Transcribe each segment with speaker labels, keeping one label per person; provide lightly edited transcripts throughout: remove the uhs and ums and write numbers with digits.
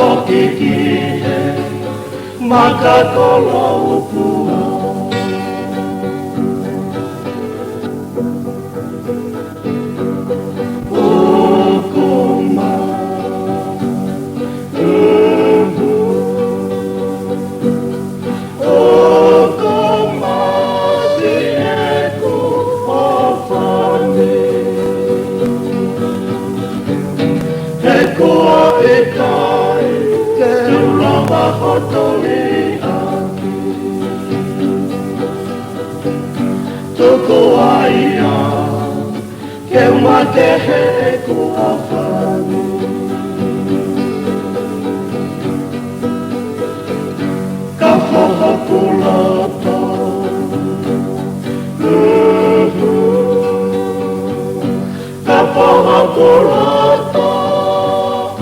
Speaker 1: pokikihe makakoloupua. Ukuma Ukuma sieku ofane Hekua ikai ke ulama hotoli aki Tuku aia ke umatehe ku ofane Ka whakapuloto Ka whakapuloto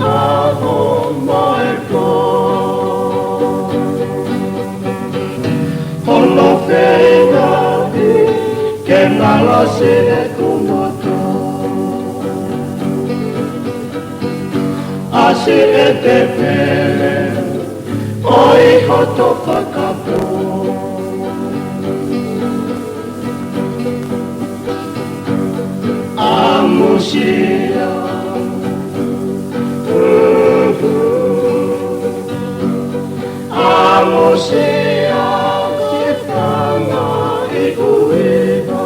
Speaker 1: Aho mai ko Hono whengahi Ke nalase e kumoto Ase e te pere Oi hoto whakapo Amusia Amusia Ke whanga i uiha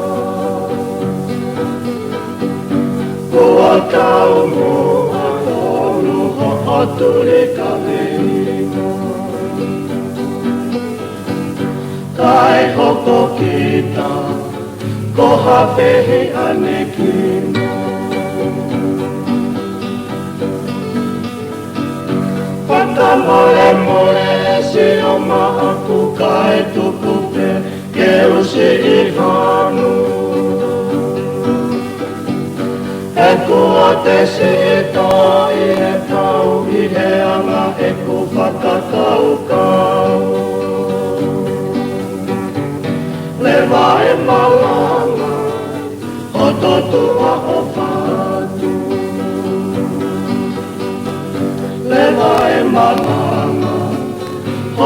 Speaker 1: Kua kau mua Tonu ho aturi ka venina Kai hoko kita Ko hawhehi anekina Whaka mole mole si o mahaku Kai tukupe ke usi i hanu E kua te si i tai e tau I he anga e ku whakakau kau Le vai malanga o totua o whatu Le vai malanga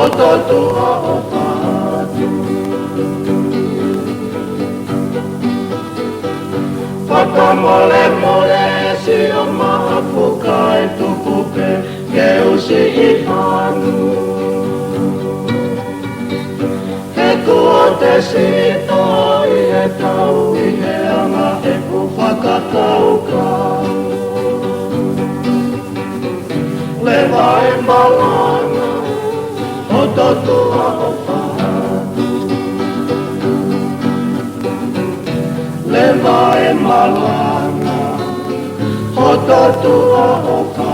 Speaker 1: o totua o whatu Whakamole mole si o mahapu kai tukupe ke usi I hanu Kua te sito I he tau I he anga e ku whakakau kau Le vai malanga o totua o whatu Le vai malanga o totua o whatu